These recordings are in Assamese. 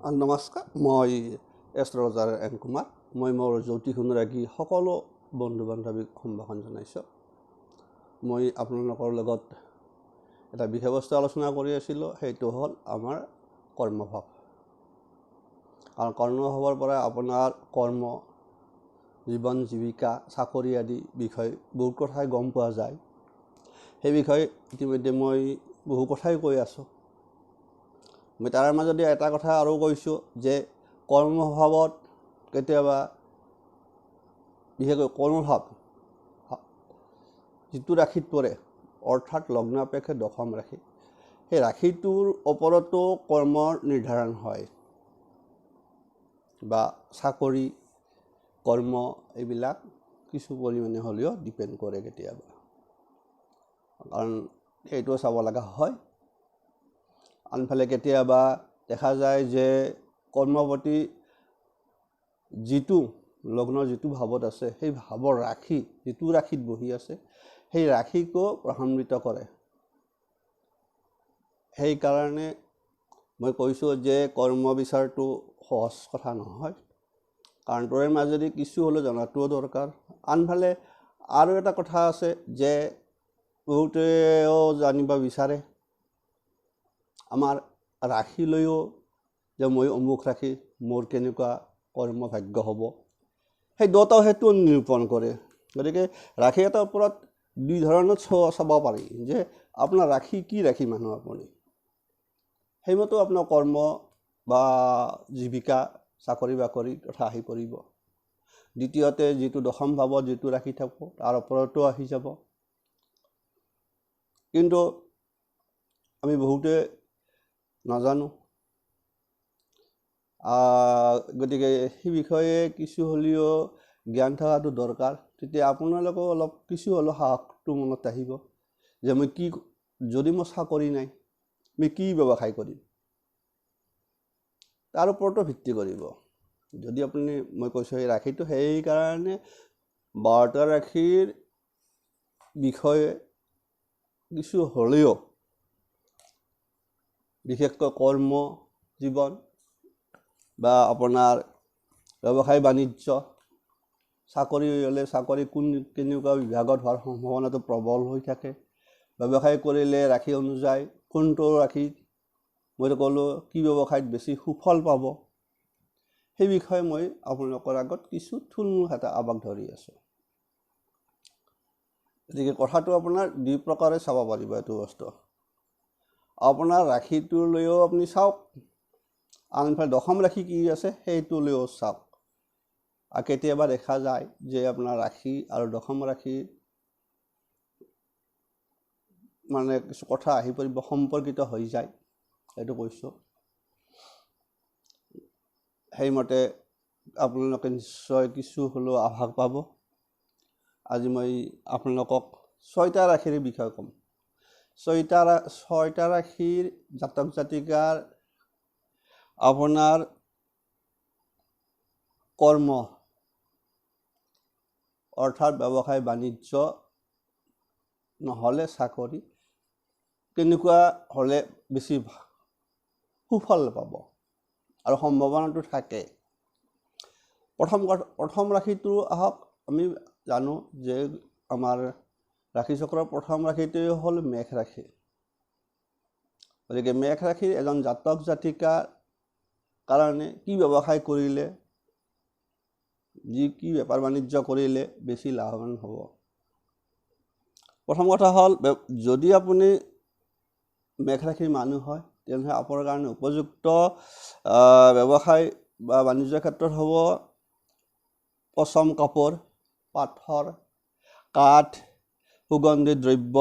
নমস্কাৰ, মই এষ্ট্ৰলজাৰ NKumar। মই মোৰ জ্যোতিষ অনুৰাগী সকলো বন্ধু বান্ধৱীক সম্ভাষণ জনাইছোঁ। মই আপোনালোকৰ লগত এটা বিষয়বস্তু আলোচনা কৰি আছিলোঁ, সেইটো হ'ল আমাৰ কৰ্মভাৱ। কাৰণ কৰ্মভাৱৰ পৰা আপোনাৰ কৰ্ম, জীৱন জীৱিকা, চাকৰি আদি বিষয় বহুত কথাই গম পোৱা যায়। সেই বিষয়ে ইতিমধ্যে মই বহু কথাই কৈ আছোঁ। মই তাৰ মাজতে এটা কথা আৰু কৈছোঁ যে কৰ্মভাৱত কেতিয়াবা বিশেষকৈ কৰ্মভাৱ যিটো ৰাশিত পৰে, অৰ্থাৎ লগ্নাপেক্ষে দশম ৰাশি, সেই ৰাশিটোৰ ওপৰতো কৰ্মৰ নিৰ্ধাৰণ হয় বা চাকৰি কৰ্ম এইবিলাক কিছু পৰিমাণে হ'লেও ডিপেণ্ড কৰে কেতিয়াবা, কাৰণ সেইটোও চাব লগা হয়। আনফালে কেতিয়াবা দেখা যায় যে কৰ্মপতি যিটো লগ্নৰ যিটো ভাৱত আছে, সেই ভাৱৰ ৰাশি যিটো ৰাশিত বহি আছে, সেই ৰাশিকো প্ৰভাৱান্বিত কৰে। সেইকাৰণে মই কৈছোঁ যে কৰ্ম বিচাৰটো সহজ কথা নহয়, কাৰণ তোৰ মাজেদি কিছু হ'লেও জনাটোও দৰকাৰ। আনফালে আৰু এটা কথা আছে যে বহুতেও জানিব বিচাৰে আমাৰ ৰাশি লৈও যে মই অমুক ৰাশি, মোৰ কেনেকুৱা কৰ্ম ভাগ্য হ'ব, সেই দুটাও সেইটো নিৰূপণ কৰে। গতিকে ৰাশি এটাৰ ওপৰত দুই ধৰণত চাব পাৰি যে আপোনাৰ ৰাশি কি ৰাশি মানুহ আপুনি, সেইমতো আপোনাৰ কৰ্ম বা জীৱিকা চাকৰি বাকৰি কথা আহি পৰিব। দ্বিতীয়তে যিটো দশম ভাৱত যিটো ৰাশি থাকিব তাৰ ওপৰতো আহি যাব। কিন্তু আমি বহুতে নাজানো, গতিকে সেই বিষয়ে কিছু হ'লেও জ্ঞান থকাটো দৰকাৰ। তেতিয়া আপোনালোকেও অলপ কিছু হ'লেও সাহসটো মনত আহিব যে মই কি, যদি মোৰ চাকৰি নাই মই কি ব্যৱসায় কৰিম, তাৰ ওপৰতো ভিত্তি কৰিব। যদি আপুনি, মই কৈছোঁ সেই ৰাশিটো, সেইকাৰণে 12টা ৰাশিৰ বিষয়ে কিছু হ'লেও বিশেষকৈ কৰ্ম জীৱন বা আপোনাৰ ব্যৱসায় বাণিজ্য, চাকৰি হ'লে চাকৰি কেনেকুৱা বিভাগত হোৱাৰ সম্ভাৱনাটো প্ৰবল হৈ থাকে। ব্যৱসায় কৰিলে ৰাশি অনুযায়ী কোনটো ৰাশিত মই ক'লোঁ কি ব্যৱসায়ত বেছি সুফল পাব, সেই বিষয়ে মই আপোনালোকৰ আগত কিছু থুলমূল এটা আভাস ধৰি আছোঁ। গতিকে কথাটো আপোনাৰ দুই প্ৰকাৰে চাব পাৰিব। এইটো বস্তু আপোনাৰ ৰাশিটো লৈও আপুনি চাওক, আনফালে দশম ৰাশি কি আছে সেইটো লৈও চাওক। আৰু কেতিয়াবা দেখা যায় যে আপোনাৰ ৰাশি আৰু দশম ৰাশিৰ মানে কিছু কথা আহি পৰিব, সম্পৰ্কিত হৈ যায়, সেইটো কৈছোঁ। সেইমতে আপোনালোকে নিশ্চয় কিছু হ'লেও আভাস পাব। আজি মই আপোনালোকক 6টা ৰাশিৰ বিষয়ে ক'ম। 6টা ৰাশিৰ জাতক জাতিকাৰ আপোনাৰ কৰ্ম অৰ্থাৎ ব্যৱসায় বাণিজ্য নহ'লে চাকৰি কেনেকুৱা হ'লে বেছি সুফল পাব আৰু সম্ভাৱনাটো থাকে। প্ৰথম ৰাশিটো আহক। আমি জানো যে আমাৰ ৰাশিচক্ৰৰ প্ৰথম ৰাশিটোৱে হ'ল মেঘ ৰাশি। গতিকে মেঘ ৰাশিৰ এজন জাতক জাতিকাৰ কাৰণে কি ব্যৱসায় কৰিলে, কি বেপাৰ বাণিজ্য কৰিলে বেছি লাভৱান হ'ব। প্ৰথম কথা হ'ল, যদি আপুনি মেঘ ৰাশিৰ মানুহ হয় তেনেহ'লে আপোনাৰ কাৰণে উপযুক্ত ব্যৱসায় বা বাণিজ্যৰ ক্ষেত্ৰত হ'ব পচম কাপোৰ, পাথৰ, কাঠ, সুগন্ধি দ্ৰব্য,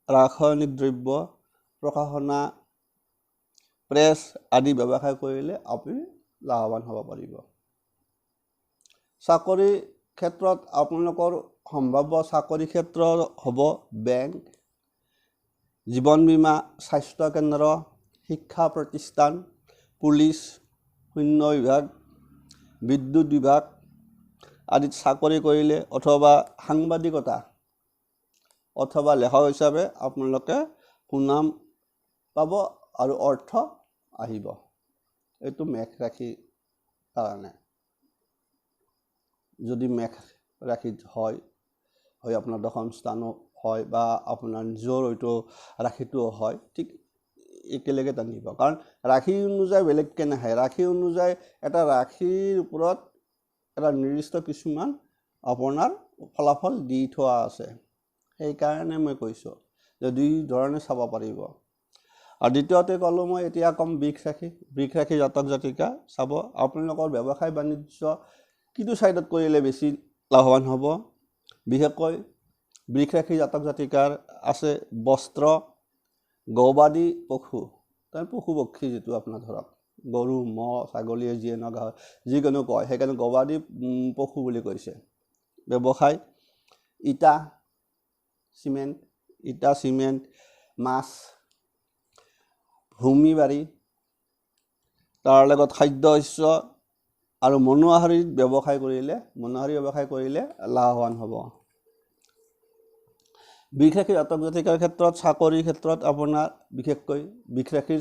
ৰাসায়নিক দ্ৰব্য, প্ৰকাশনা, প্ৰেছ আদি ব্যৱসায় কৰিলে আপুনি লাভৱান হ'ব পাৰিব। চাকৰি ক্ষেত্ৰত আপোনালোকৰ সম্ভাৱ্য চাকৰি ক্ষেত্ৰ হ'ব বেংক, জীৱন বীমা, স্বাস্থ্য কেন্দ্ৰ, শিক্ষা প্ৰতিষ্ঠান, পুলিচ, সৈন্য বিভাগ, বিদ্যুৎ বিভাগ আদিত চাকৰি কৰিলে, অথবা সাংবাদিকতা অথবা লেখক হিচাপে আপোনালোকে সুনাম পাব আৰু অৰ্থ আহিব। এইটো মেঘ ৰাশি কাৰণে যদি মেঘ ৰাশিত হয় আপোনাৰ দশম স্থানো হয় বা আপোনাৰ নিজৰ হয়তো ৰাশিটো হয় ঠিক একেলগে টানিব কাৰণ ৰাশি অনুযায়ী বেলেগকৈ নাহে ৰাশি অনুযায়ী এটা ৰাশিৰ ওপৰত এটা নিৰ্দিষ্ট কিছুমান আপোনাৰ ফলাফল দি থোৱা আছে সেইকাৰণে মই কৈছোঁ যে দুই ধৰণে চাব পাৰিব আৰু দ্বিতীয়তে ক'লোঁ মই এতিয়া কম বৃষ ৰাশি জাতক জাতিকা চাব আপোনালোকৰ ব্যৱসায় বাণিজ্য কিটো ছাইডত কৰিলে বেছি লাভৱান হ'ব বিশেষকৈ বৃষ ৰাশি জাতক জাতিকাৰ আছে বস্ত্ৰ গবাদি পশু তাৰ পশু পক্ষী যিটো আপোনাৰ ধৰক গৰু ম'হ ছাগলীয়ে যিয়ে নগা যিকোনো কয় সেইকাৰণে গবাদি পশু বুলি কৈছে ব্যৱসায় ইটা চিমেণ্ট মাছ ভূমি বাৰী তাৰ লগত খাদ্য শস্য আৰু মনোহাৰী ব্যৱসায় কৰিলে লাভৱান হ'ব বৃষ ৰাশি জাতক জাতিকাৰ ক্ষেত্ৰত চাকৰিৰ ক্ষেত্ৰত আপোনাৰ বিশেষকৈ বৃষ ৰাশিৰ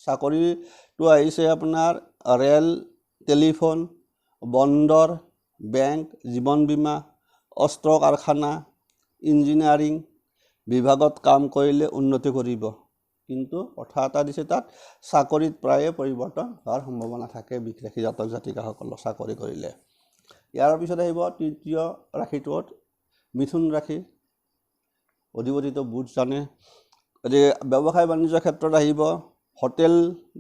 চাকৰিটো আহিছে আপোনাৰ ৰেল টেলিফোন বন্দৰ বেংক জীৱন বীমা অস্ত্ৰ কাৰখানা ইঞ্জিনিয়াৰিং বিভাগত কাম কৰিলে উন্নতি কৰিব কিন্তু কথা এটা দিছে তাত চাকৰিত প্ৰায়ে পৰিৱৰ্তন হোৱাৰ সম্ভাৱনা থাকে বৃষ ৰাশি জাতক জাতিকাসকলৰ চাকৰি কৰিলে ইয়াৰ পিছত আহিব তৃতীয় ৰাশিটোত মিথুন ৰাশি অধিপতিত বুধ জানে ব্যৱসায় বাণিজ্যৰ ক্ষেত্ৰত আহিব হোটেল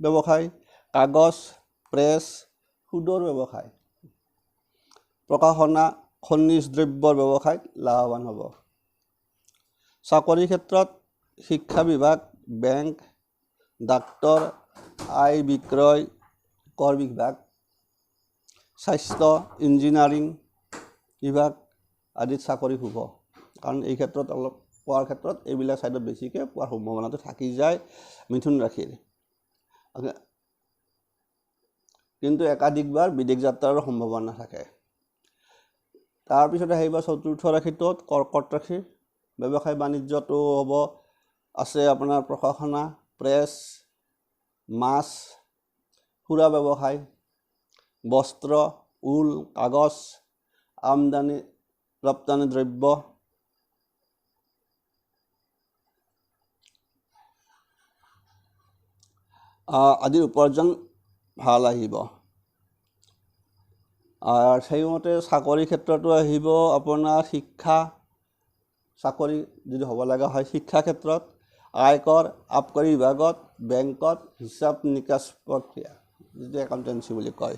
ব্যৱসায় কাগজ প্ৰেছ সুদৰ ব্যৱসায় প্ৰকাশনা খনিজ দ্ৰব্যৰ ব্যৱসায়ত লাভৱান হ'ব চাকৰিৰ ক্ষেত্ৰত শিক্ষা বিভাগ বেংক ডাক্তৰ আয় বিক্ৰয় কৰ বিভাগ স্বাস্থ্য ইঞ্জিনিয়াৰিং বিভাগ আদিত চাকৰি হ'ব কাৰণ এই ক্ষেত্ৰত অলপ পোৱাৰ ক্ষেত্ৰত এইবিলাক ছাইডত বেছিকৈ পোৱাৰ সম্ভাৱনাটো থাকি যায় মিথুন ৰাশিৰ কিন্তু একাধিকবাৰ বিদেশ যাত্ৰাৰ সম্ভাৱনা থাকে তাৰপিছত আহিব চতুৰ্থ ৰাশিটোত কৰ্কট ৰাশি ব্যৱসায় বাণিজ্যটো হ'ব আছে আপোনাৰ প্ৰকাশনা প্ৰেছ মাছ সুৰা ব্যৱসায় বস্ত্ৰ ঊল কাগজ আমদানি ৰপ্তানি দ্ৰব্য আদিৰ উপাৰ্জন ভাল আহিব আৰু সেইমতে চাকৰিৰ ক্ষেত্ৰতো আহিব আপোনাৰ চাকৰি যদি হ'ব লগা হয় শিক্ষা ক্ষেত্ৰত আয়কৰ আবকাৰী বিভাগত বেংকত হিচাপ নিকাচ প্ৰক্ৰিয়া যিটো একাউণ্টেঞ্চি বুলি কয়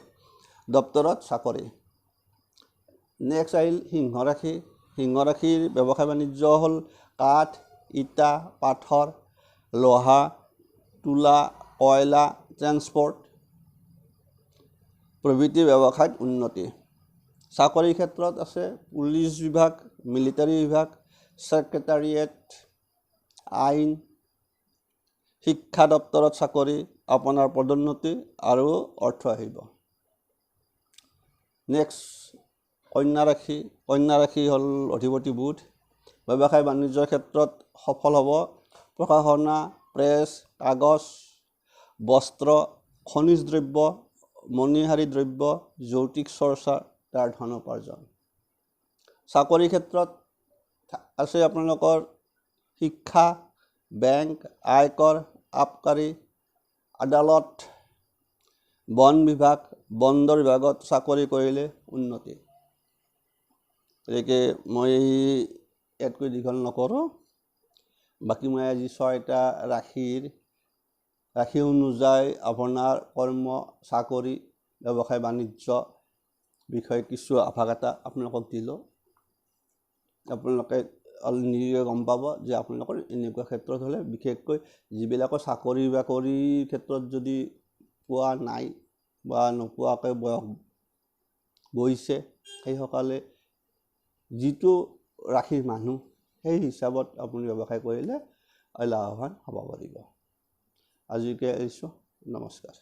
দপ্তৰত চাকৰি নেক্সট আহিল সিংহ ৰাশিৰ ব্যৱসায় বাণিজ্য হ'ল কাঠ ইটা পাথৰ লোহা তুলা কয়লা ট্ৰেন্সপৰ্ট প্ৰভৃতি ব্যৱসায়ত উন্নতি চাকৰিৰ ক্ষেত্ৰত আছে পুলিচ বিভাগ মিলিটাৰী বিভাগ ছেক্ৰেটাৰিয়েট আইন শিক্ষা দপ্তৰত চাকৰি আপোনাৰ পদোন্নতি আৰু অৰ্থ আহিব নেক্সট কন্যা ৰাশি হ'ল অধিপতি বুধ ব্যৱসায় বাণিজ্যৰ ক্ষেত্ৰত সফল হ'ব প্ৰকাশনা প্ৰেছ কাগজ বস্ত্ৰ খনিজ দ্ৰব্য মণিহাৰী দ্ৰব্য যৌতিক চৰ্চা তাৰ ধন উপাৰ্জন চাকৰিৰ ক্ষেত্ৰত আছে আপোনালোকৰ শিক্ষা বেংক আয়কৰ আবকাৰী আদালত বন বিভাগ বন্দৰ বিভাগত চাকৰি কৰিলে উন্নতি গতিকে মই ইয়াতকৈ দীঘল নকৰোঁ বাকী মই আজি 6টা ৰাশি অনুযায়ী আপোনাৰ কৰ্ম চাকৰি ব্যৱসায় বাণিজ্য বিষয়ে কিছু আভাস এটা আপোনালোকক দিলোঁ আপোনালোকে নিজে গম পাব যে আপোনালোকৰ এনেকুৱা ক্ষেত্ৰত হ'লে বিশেষকৈ যিবিলাকৰ চাকৰি বাকৰিৰ ক্ষেত্ৰত যদি পোৱা নাই বা নোপোৱাকৈ বয়স গৈছে সেইসকলে যিটো ৰাশিৰ মানুহ সেই হিচাপত আপুনি ব্যৱসায় কৰিলে লাভৱান হ'ব পাৰিব আজিকে এৰিছোঁ নমস্কাৰ